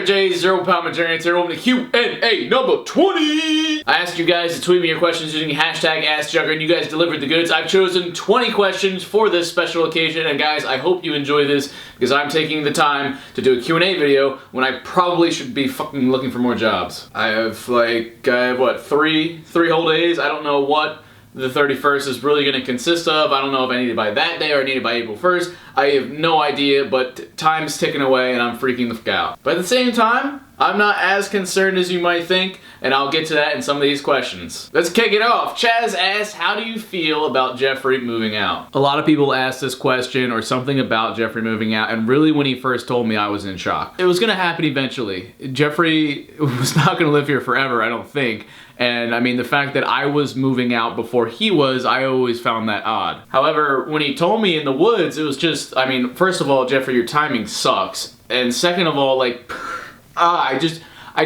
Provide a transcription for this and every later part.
there, Jay, Zero Pound McJuggerNuggets here, welcome to Q&A number 20! I asked you guys to tweet me your questions using hashtag AskJugger, and you guys delivered the goods. I've chosen 20 questions for this special occasion, and guys, I hope you enjoy this, because I'm taking the time to do a Q&A video when I probably should be fucking looking for more jobs. I have, what, three whole days? I don't know what the 31st is really going to consist of. I don't know if I need it by that day or I need it by April 1st. I have no idea, but time's ticking away and I'm freaking the fuck out. But at the same time, I'm not as concerned as you might think, and I'll get to that in some of these questions. Let's kick it off. Chaz asked, how do you feel about Geoffrey moving out? A lot of people ask this question or something about Geoffrey moving out, and really when he first told me, I was in shock. It was gonna happen eventually. Geoffrey was not gonna live here forever, I don't think. And I mean, the fact that I was moving out before he was, I always found that odd. However, when he told me in the woods, it was just, I mean, first of all, Geoffrey, your timing sucks. And second of all, I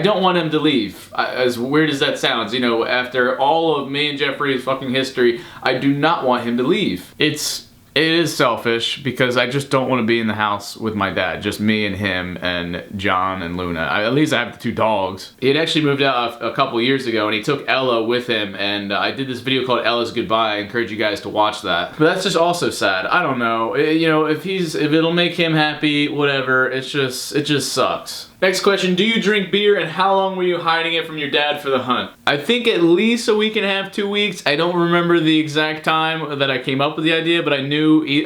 don't want him to leave. As weird as that sounds, you know, after all of me and Geoffrey's fucking history, I do not want him to leave. It is selfish because I just don't want to be in the house with my dad. Just me and him and John and Luna. At least I have the two dogs. He had actually moved out a couple years ago and he took Ella with him, and I did this video called Ella's Goodbye. I encourage you guys to watch that. But that's just also sad. I don't know. You know, if it'll make him happy, whatever. It just sucks. Next question, do you drink beer and how long were you hiding it from your dad for the hunt? I think at least a week and a half, 2 weeks. I don't remember the exact time that I came up with the idea, but I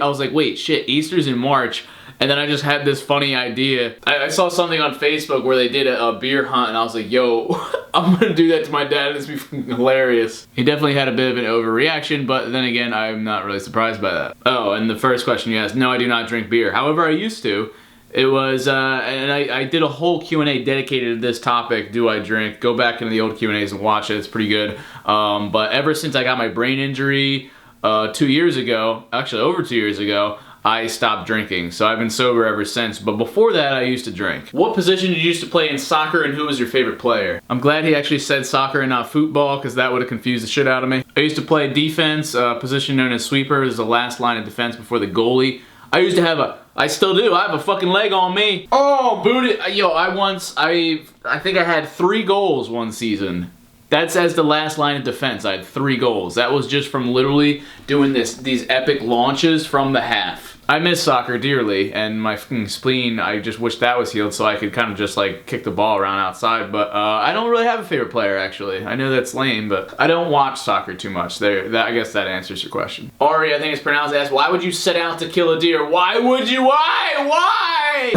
was like, wait, shit, Easter's in March. And then I just had this funny idea. I saw something on Facebook where they did a beer hunt and I was like, yo, I'm gonna do that to my dad. It's gonna be hilarious. He definitely had a bit of an overreaction, but then again, I'm not really surprised by that. Oh, and the first question you asked, no, I do not drink beer. However, I used to. It was, and I did a whole Q&A dedicated to this topic, do I drink? Go back into the old Q&As and watch it, it's pretty good. But ever since I got my brain injury 2 years ago, actually over 2 years ago, I stopped drinking. So I've been sober ever since, but before that I used to drink. What position did you used to play in soccer and who was your favorite player? I'm glad he actually said soccer and not football because that would have confused the shit out of me. I used to play defense, a position known as sweeper, is the last line of defense before the goalie. I still do. I have a fucking leg on me. Oh, booty. Yo, I think I had 3 goals one season. That's as the last line of defense. I had 3 goals. That was just from literally doing these epic launches from the half. I miss soccer dearly, and my fucking spleen, I just wish that was healed so I could kind of just like kick the ball around outside, but I don't really have a favorite player actually. I know that's lame, but I don't watch soccer too much. I guess that answers your question. Ari, I think it's pronounced, asked, why would you set out to kill a deer? Why would you? Why?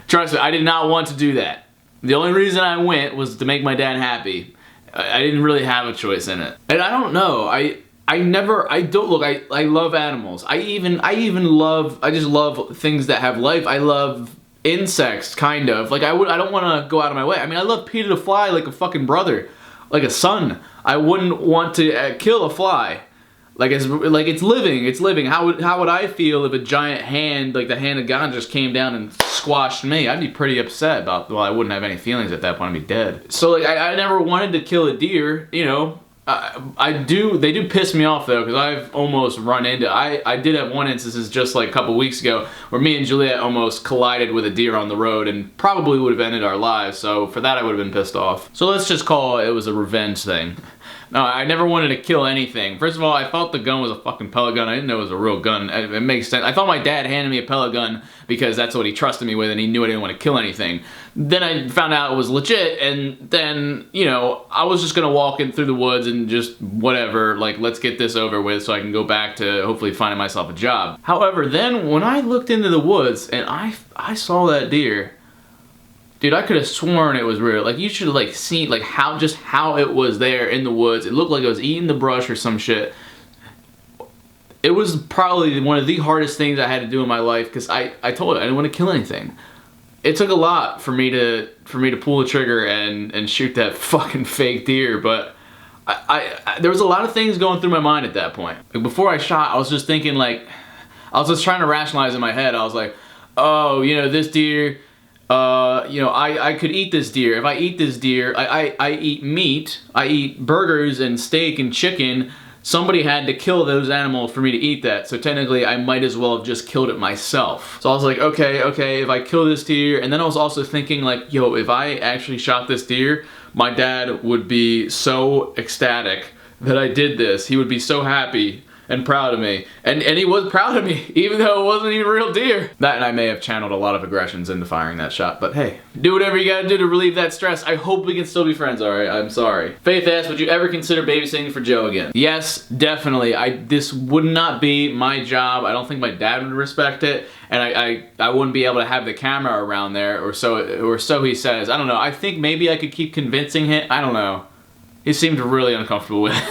Trust me, I did not want to do that. The only reason I went was to make my dad happy. I didn't really have a choice in it. And I don't know, I love animals. I just love things that have life. I love insects, kind of. Like, I don't want to go out of my way. I mean, I love Peter the fly like a fucking brother, like a son. I wouldn't want to kill a fly. Like it's living. How would I feel if a giant hand, like the hand of God, just came down and squashed me? I'd be pretty upset about, well, I wouldn't have any feelings at that point, I'd be dead. So like, I never wanted to kill a deer, you know. They do piss me off though, because I've almost run into, I did have one instance just like a couple weeks ago where me and Juliet almost collided with a deer on the road and probably would have ended our lives, so for that I would have been pissed off. So let's just call it was a revenge thing. No, I never wanted to kill anything. First of all, I thought the gun was a fucking pellet gun. I didn't know it was a real gun. It makes sense. I thought my dad handed me a pellet gun because that's what he trusted me with and he knew I didn't want to kill anything. Then I found out it was legit, and then, you know, I was just gonna walk in through the woods and just whatever, like, let's get this over with so I can go back to hopefully finding myself a job. However, then when I looked into the woods and I saw that deer, dude, I could have sworn it was real. Like, you should have, like, seen, like, how it was there in the woods. It looked like it was eating the brush or some shit. It was probably one of the hardest things I had to do in my life, because I told it I didn't want to kill anything. It took a lot for me to pull the trigger and shoot that fucking fake deer, but there was a lot of things going through my mind at that point. Like, before I shot, I was just thinking, like, I was just trying to rationalize in my head. I was like, oh, you know, this deer, you know, I could eat this deer. If I eat this deer, I eat meat, I eat burgers and steak and chicken, somebody had to kill those animals for me to eat that, so technically I might as well have just killed it myself. So I was like, okay, if I kill this deer, and then I was also thinking like, yo, if I actually shot this deer, my dad would be so ecstatic that I did this. He would be so happy and proud of me. And he was proud of me, even though it wasn't even a real deer. That, and I may have channeled a lot of aggressions into firing that shot, but hey, do whatever you gotta do to relieve that stress. I hope we can still be friends, alright? I'm sorry. Faith asks, would you ever consider babysitting for Joe again? Yes, definitely. This would not be my job. I don't think my dad would respect it, and I wouldn't be able to have the camera around there, or so he says. I don't know. I think maybe I could keep convincing him. I don't know. He seemed really uncomfortable with it.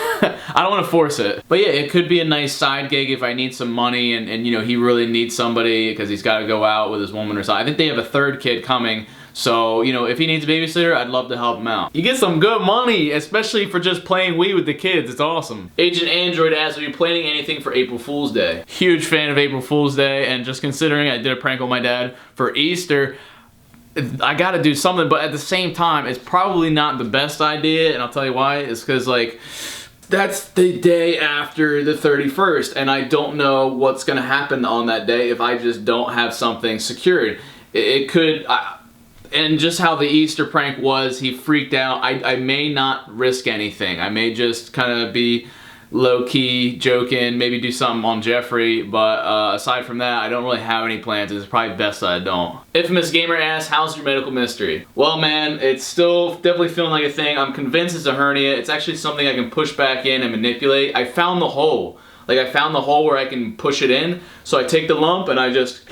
I don't want to force it. But yeah, it could be a nice side gig if I need some money and you know, he really needs somebody because he's got to go out with his woman or something. I think they have a third kid coming. So, you know, if he needs a babysitter, I'd love to help him out. You get some good money, especially for just playing Wii with the kids. It's awesome. Agent Android asks, are you planning anything for April Fool's Day? Huge fan of April Fool's Day, and just considering I did a prank with my dad for Easter, I gotta do something, but at the same time, it's probably not the best idea, and I'll tell you why. It's because, like, that's the day after the 31st, and I don't know what's gonna happen on that day if I just don't have something secured. It could, and just how the Easter prank was, he freaked out. I may not risk anything. I may just kind of be low-key joking, maybe do something on Geoffrey, but aside from that, I don't really have any plans, and it's probably best that I don't. Infamous Gamer asks, how's your medical mystery? Well, man, it's still definitely feeling like a thing. I'm convinced it's a hernia. It's actually something I can push back in and manipulate. I found the hole. Like, I found the hole where I can push it in, so I take the lump and I just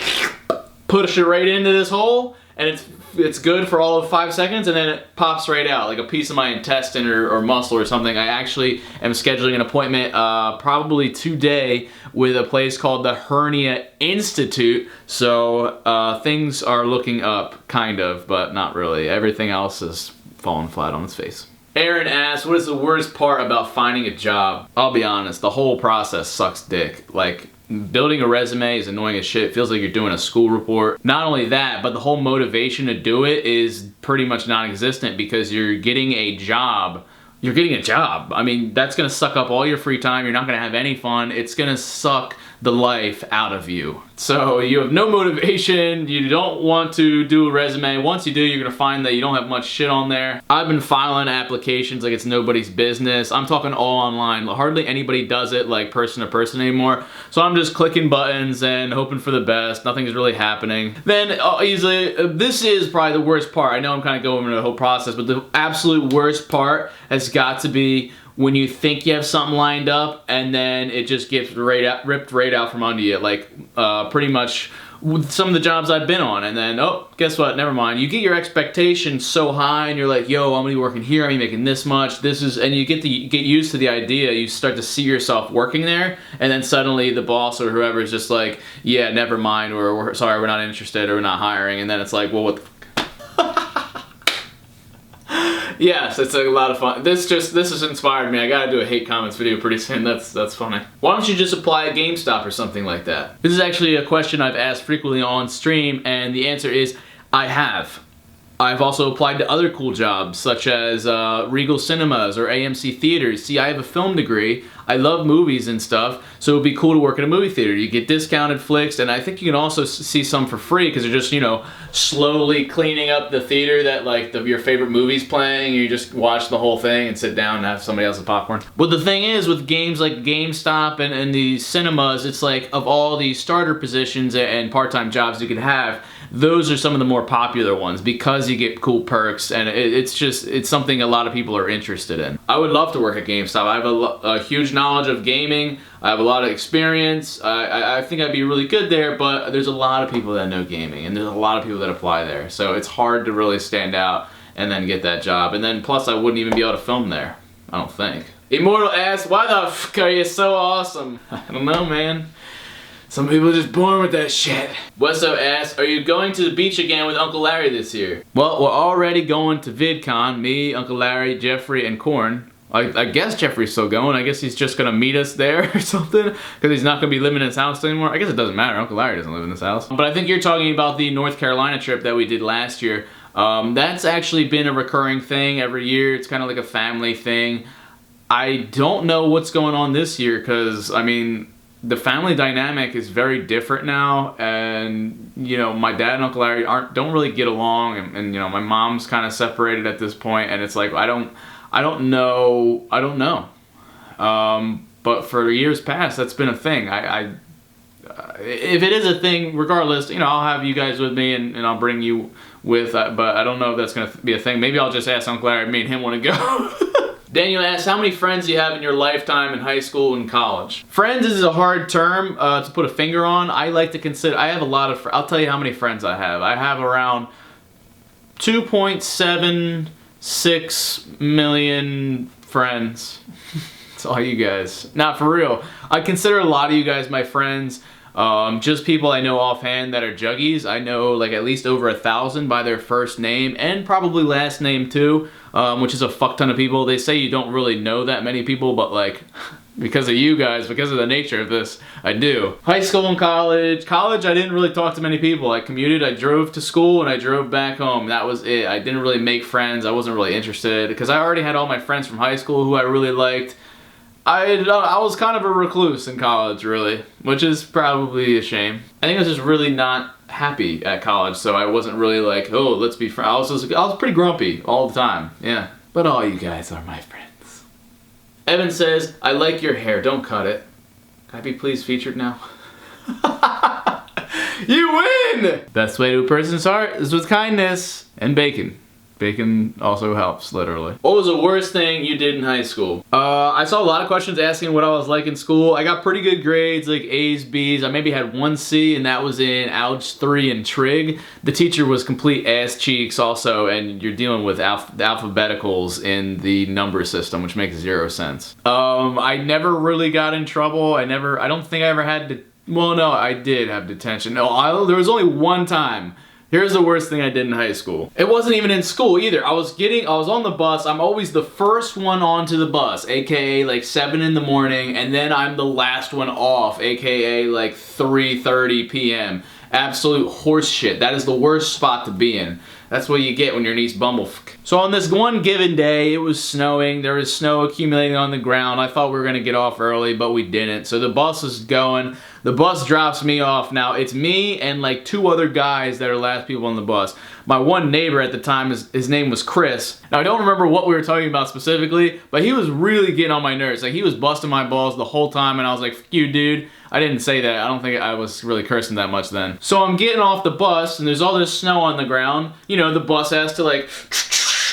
push it right into this hole, and it's good for all of 5 seconds, and then it pops right out like a piece of my intestine or muscle or something. I actually am scheduling an appointment probably today with a place called the Hernia Institute, so things are looking up, kind of, but not really. Everything else is falling flat on its face. Aaron asks, what is the worst part about finding a job? I'll be honest, the whole process sucks dick. Like, building a resume is annoying as shit. It feels like you're doing a school report. Not only that, but the whole motivation to do it is pretty much non-existent because you're getting a job. You're getting a job. I mean, that's gonna suck up all your free time. You're not gonna have any fun. It's gonna suck the life out of you. So you have no motivation, you don't want to do a resume. Once you do, you're gonna find that you don't have much shit on there. I've been filing applications like it's nobody's business. I'm talking all online. Hardly anybody does it like person to person anymore. So I'm just clicking buttons and hoping for the best. Nothing's really happening. Then easily, this is probably the worst part. I know I'm kind of going over the whole process, but the absolute worst part has got to be when you think you have something lined up and then it just gets ripped right out from under you. Like pretty much with some of the jobs I've been on, and then, oh, guess what, never mind. You get your expectations so high and you're like, yo, I'm gonna be working here, I'm gonna be making this much, and you get used to the idea, you start to see yourself working there, and then suddenly the boss or whoever is just like, yeah, never mind, or we're sorry, we're not interested, or we're not hiring, and then it's like, well, what the Yes, it's a lot of fun. This has inspired me. I gotta do a hate comments video pretty soon. That's funny. Why don't you just apply at Gamestop or something like that? This is actually a question I've asked frequently on stream, and the answer is I have. I've also applied to other cool jobs, such as Regal Cinemas or AMC Theaters. See, I have a film degree. I love movies and stuff, so it'd be cool to work at a movie theater. You get discounted flicks, and I think you can also see some for free because they're just, you know, slowly cleaning up the theater that, like, your favorite movie's playing. You just watch the whole thing and sit down and have somebody else's popcorn. But the thing is, with games like GameStop and the cinemas, it's like, of all the starter positions and part-time jobs you could have, those are some of the more popular ones because you get cool perks, and it's something a lot of people are interested in. I would love to work at GameStop. I have a huge knowledge of gaming. I have a lot of experience. I think I'd be really good there, but there's a lot of people that know gaming, and there's a lot of people that apply there. So it's hard to really stand out and then get that job. And then plus I wouldn't even be able to film there, I don't think. Immortal asks, why the f are you so awesome? I don't know, man. Some people are just born with that shit. Westo asks, are you going to the beach again with Uncle Larry this year? Well, we're already going to VidCon, me, Uncle Larry, Geoffrey, and Corn. I guess Geoffrey's still going. I guess he's just gonna meet us there or something, because he's not gonna be living in his house anymore. I guess it doesn't matter, Uncle Larry doesn't live in this house. But I think you're talking about the North Carolina trip that we did last year. That's actually been a recurring thing every year. It's kind of like a family thing. I don't know what's going on this year because, I mean, the family dynamic is very different now, and you know, my dad and Uncle Larry don't really get along, and you know, my mom's kind of separated at this point, and it's like I don't know. But for years past, that's been a thing. If it is a thing, regardless, you know, I'll have you guys with me, and I'll bring you with. But I don't know if that's gonna be a thing. Maybe I'll just ask Uncle Larry. Me and him want to go. Daniel asks, how many friends do you have in your lifetime in high school and college? Friends is a hard term to put a finger on. I like to consider, I have a lot of, I'll tell you how many friends I have. I have around 2.76 million friends. That's all you guys. Not for real. I consider a lot of you guys my friends. Just people I know offhand that are juggies. I know like at least over 1,000 by their first name and probably last name too, which is a fuck ton of people. They say you don't really know that many people, but like because of you guys, because of the nature of this, I do. High school and college. College, I didn't really talk to many people. I commuted, I drove to school, and I drove back home. That was it. I didn't really make friends. I wasn't really interested because I already had all my friends from high school who I really liked. I was kind of a recluse in college, really, which is probably a shame. I think I was just really not happy at college, so I wasn't really like, oh, let's be friends. I was pretty grumpy all the time, yeah. But all you guys are my friends. Evan says, I like your hair, don't cut it. Can I be please featured now? You win! Best way to a person's heart is with kindness and bacon. Bacon also helps, literally. What was the worst thing you did in high school? I saw a lot of questions asking what I was like in school. I got pretty good grades, like A's, B's. I maybe had 1 C, and that was in Alg 3 and Trig. The teacher was complete ass cheeks also, and you're dealing with the alphabeticals in the number system, which makes 0 sense. I never really got in trouble. I don't think I ever had to, well, no, I did have detention. No, there was only one time. Here's the worst thing I did in high school. It wasn't even in school either. I was on the bus. I'm always the first one onto the bus, aka like 7 in the morning, and then I'm the last one off, aka like 3:30 p.m. Absolute horse shit. That is the worst spot to be in. That's what you get when you're in East Bumblefuck. So on this one given day, it was snowing. There was snow accumulating on the ground. I thought we were gonna get off early, but we didn't. So the bus is going. The bus drops me off. Now it's me and like 2 other guys that are last people on the bus. My one neighbor at the time, his name was Chris. Now I don't remember what we were talking about specifically, but he was really getting on my nerves. Like he was busting my balls the whole time, and I was like, "Fuck you, dude." I didn't say that. I don't think I was really cursing that much then. So I'm getting off the bus, and there's all this snow on the ground. You know, the bus has to like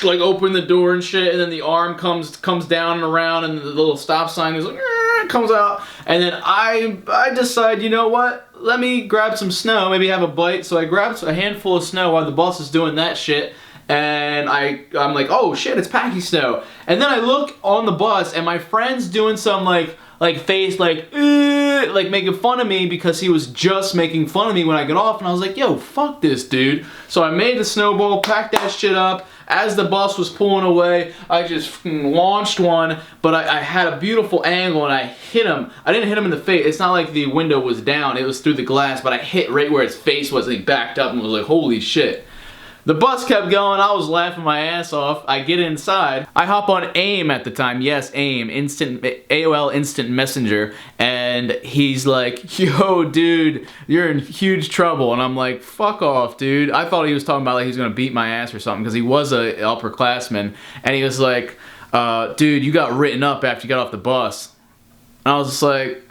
open the door and shit, and then the arm comes down and around, and the little stop sign is like, comes out. And then I decide, you know what? Let me grab some snow, maybe have a bite. So I grabbed a handful of snow while the bus is doing that shit. And I'm like, oh shit, it's packing snow. And then I look on the bus, and my friend's doing some like face like making fun of me because he was just making fun of me when I got off, and I was like, yo, fuck this dude. So I made the snowball, packed that shit up. As the bus was pulling away, I just launched one, but I had a beautiful angle and I hit him. I didn't hit him in the face. It's not like the window was down, it was through the glass, but I hit right where his face was, and he backed up and was like, holy shit. The bus kept going. I was laughing my ass off. I get inside. I hop on AIM at the time. Yes, AIM, AOL Instant Messenger. And he's like, yo, dude, you're in huge trouble. And I'm like, fuck off, dude. I thought he was talking about like he's gonna beat my ass or something because he was a upperclassman. And he was like, dude, you got written up after you got off the bus. And I was just like,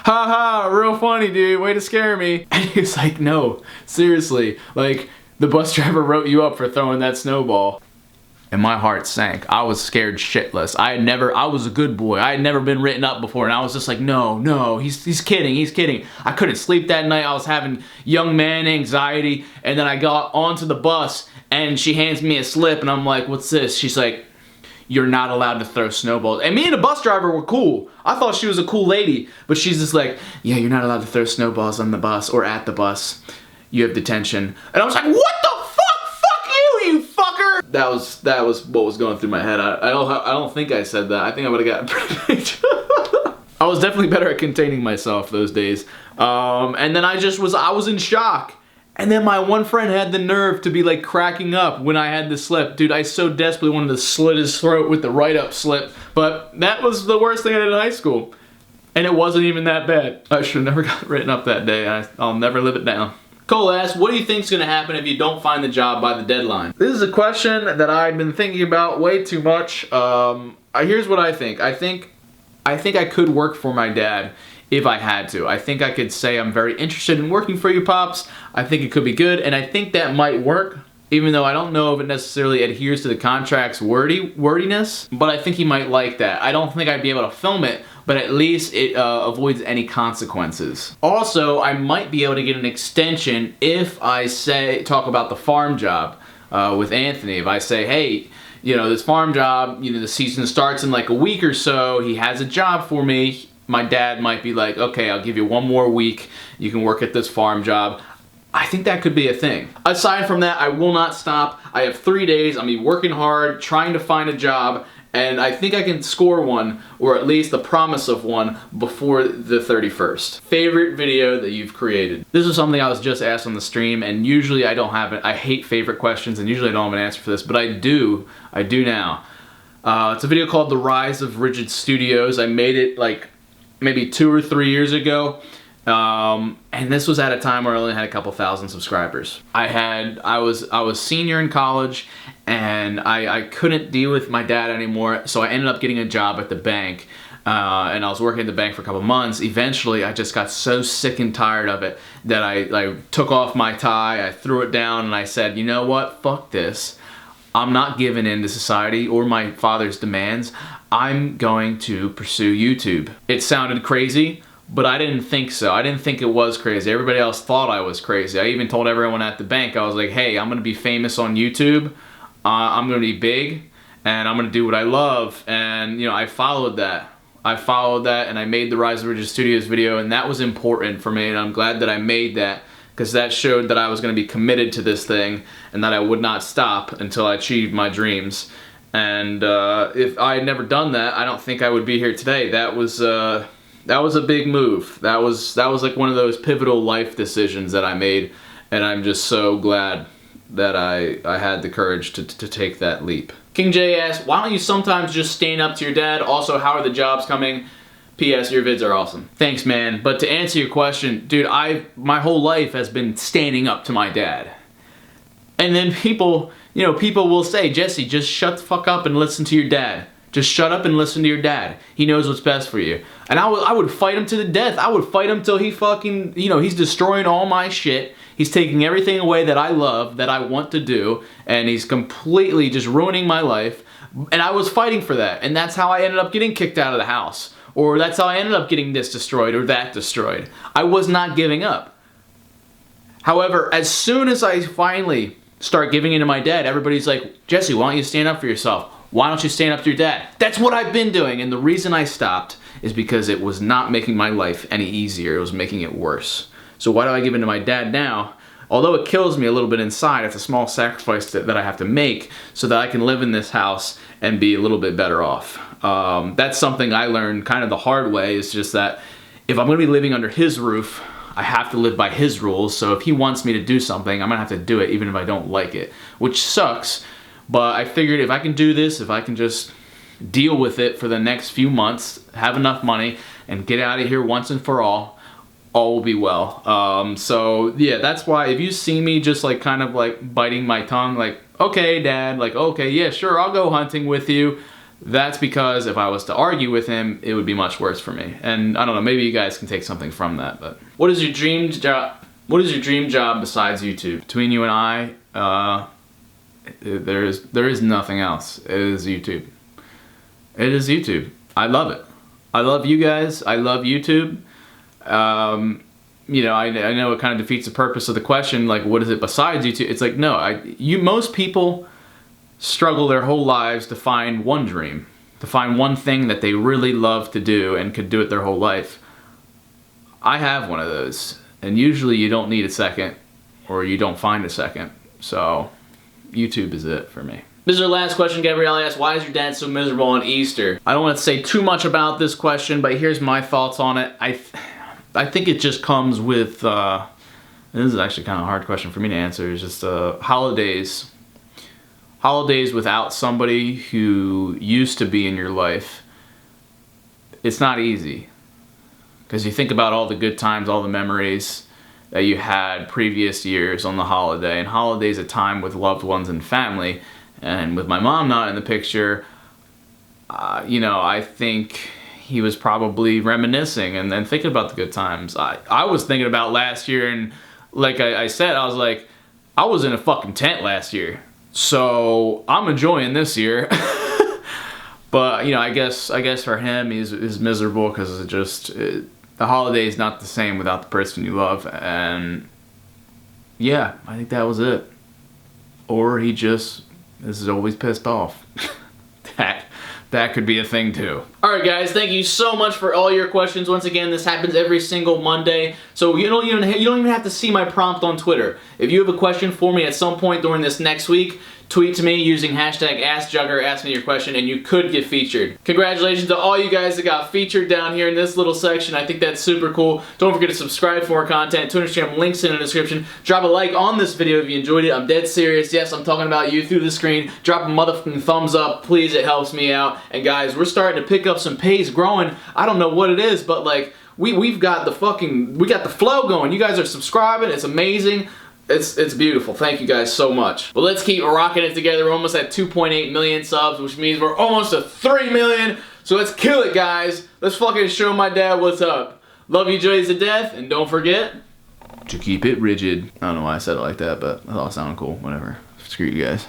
ha, real funny, dude. Way to scare me. And he was like, no, seriously, like, the bus driver wrote you up for throwing that snowball. And my heart sank. I was scared shitless. I was a good boy. I had never been written up before, and I was just like, no, he's kidding. I couldn't sleep that night. I was having young man anxiety, and then I got onto the bus, and she hands me a slip, and I'm like, what's this? She's like, you're not allowed to throw snowballs. And me and the bus driver were cool. I thought she was a cool lady, but she's just like, yeah, you're not allowed to throw snowballs on the bus or at the bus. You have detention. And I was like, what the fuck? Fuck you fucker! That was what was going through my head. I don't think I said that. I think I would have gotten pretty I was definitely better at containing myself those days. And then I was in shock. And then my one friend had the nerve to be like cracking up when I had the slip. Dude, I so desperately wanted to slit his throat with the write-up slip, But that was the worst thing I did in high school. And it wasn't even that bad. I should have never got written up that day. I'll never live it down. Cole asks, what do you think is going to happen if you don't find the job by the deadline? This is a question that I've been thinking about way too much. Here's what I think. I think I could work for my dad if I had to. I think I could say I'm very interested in working for you, Pops. I think it could be good, and I think that might work, even though I don't know if it necessarily adheres to the contract's wordiness, but I think he might like that. I don't think I'd be able to film it, but at least it avoids any consequences. Also, I might be able to get an extension if I talk about the farm job with Anthony. If I say, hey, you know, this farm job, you know, the season starts in like a week or so, he has a job for me, my dad might be like, okay, I'll give you 1 more week, you can work at this farm job. I think that could be a thing. Aside from that, I will not stop. I have 3 days, I'll be working hard, trying to find a job, and I think I can score one, or at least the promise of one, before the 31st. Favorite video that you've created? This is something I was just asked on the stream, and usually I don't have it. I hate favorite questions, and usually I don't have an answer for this, but I do now. It's a video called The Rise of RiDGiD Studios. I made it like maybe 2 or 3 years ago. And this was at a time where I only had a couple thousand subscribers. I was senior in college, and I couldn't deal with my dad anymore, so I ended up getting a job at the bank. And I was working at the bank for a couple months. Eventually, I just got so sick and tired of it that I took off my tie, I threw it down, and I said, you know what, fuck this. I'm not giving in to society or my father's demands. I'm going to pursue YouTube. It sounded crazy, but I didn't think so. I didn't think it was crazy. Everybody else thought I was crazy. I even told everyone at the bank, I was like, hey, I'm gonna be famous on YouTube. I'm gonna be big, and I'm gonna do what I love. And you know, I followed that. And I made the Rise of RiDGiD Studios video, and that was important for me, and I'm glad that I made that, because that showed that I was gonna be committed to this thing, and that I would not stop until I achieved my dreams. And if I had never done that, I don't think I would be here today. That was a big move. That was like one of those pivotal life decisions that I made, and I'm just so glad that I had the courage to take that leap. King J asks, why don't you sometimes just stand up to your dad? Also, how are the jobs coming? P.S. Your vids are awesome. Thanks, man. But to answer your question, dude, my whole life has been standing up to my dad. And then people will say, Jesse, just shut the fuck up and listen to your dad. Just shut up and listen to your dad. He knows what's best for you. And I would fight him to the death. I would fight him till he fucking, he's destroying all my shit. He's taking everything away that I love, that I want to do, and he's completely just ruining my life. And I was fighting for that. And that's how I ended up getting kicked out of the house. Or that's how I ended up getting this destroyed or that destroyed. I was not giving up. However, as soon as I finally start giving in to my dad, everybody's like, Jesse, why don't you stand up for yourself? Why don't you stand up to your dad? That's what I've been doing, and the reason I stopped is because it was not making my life any easier. It was making it worse. So why do I give in to my dad now? Although it kills me a little bit inside, it's a small sacrifice that I have to make so that I can live in this house and be a little bit better off. That's something I learned kind of the hard way, is just that if I'm going to be living under his roof, I have to live by his rules. So if he wants me to do something, I'm going to have to do it even if I don't like it, which sucks. But I figured if I can do this, if I can just deal with it for the next few months, have enough money, and get out of here once and for all will be well. So yeah, that's why if you see me just like kind of like biting my tongue, like, okay, Dad, like, okay, yeah, sure, I'll go hunting with you. That's because if I was to argue with him, it would be much worse for me. And I don't know, maybe you guys can take something from that. But what is your dream job? What is your dream job besides YouTube? Between you and I, there is nothing else. It is YouTube. It is YouTube. I love it. I love you guys. I love YouTube. I know it kind of defeats the purpose of the question, like, what is it besides YouTube? It's like, no, most people struggle their whole lives to find one dream, to find one thing that they really love to do and could do it their whole life. I have one of those, and usually you don't need a second, or you don't find a second. So YouTube is it for me. This is our last question. Gabrielle asks, why is your dad so miserable on Easter? I don't want to say too much about this question, but here's my thoughts on it. I think it just comes with, this is actually kind of a hard question for me to answer, it's just holidays. Holidays without somebody who used to be in your life it's not easy. Because you think about all the good times, all the memories that you had previous years on the holiday. And holiday's a time with loved ones and family. And with my mom not in the picture, you know, I think he was probably reminiscing and then thinking about the good times. I was thinking about last year, and like I said, I was like, I was in a fucking tent last year. So I'm enjoying this year. But, you know, I guess for him, he's miserable because it just, the holiday is not the same without the person you love. And yeah, I think that was it. Or he just is always pissed off. That could be a thing too. Alright guys, thank you so much for all your questions. Once again, this happens every single Monday, so you don't even have to see my prompt on Twitter. If you have a question for me at some point during this next week, tweet to me using hashtag AskJugger, ask me your question, and you could get featured. Congratulations to all you guys that got featured down here in this little section. I think that's super cool. Don't forget to subscribe for more content. Twitter, Instagram, links in the description. Drop a like on this video if you enjoyed it. I'm dead serious. Yes, I'm talking about you through the screen. Drop a motherfucking thumbs up, please. It helps me out. And guys, we're starting to pick up some pace, growing. I don't know what it is, but like, we got the flow going. You guys are subscribing. It's amazing. It's beautiful. Thank you guys so much. Well, let's keep rocking it together. We're almost at 2.8 million subs, which means we're almost at 3 million. So let's kill it, guys. Let's fucking show my dad what's up. Love you, Joys to death, and don't forget to keep it rigid. I don't know why I said it like that, but that all sounded cool. Whatever. Screw you guys.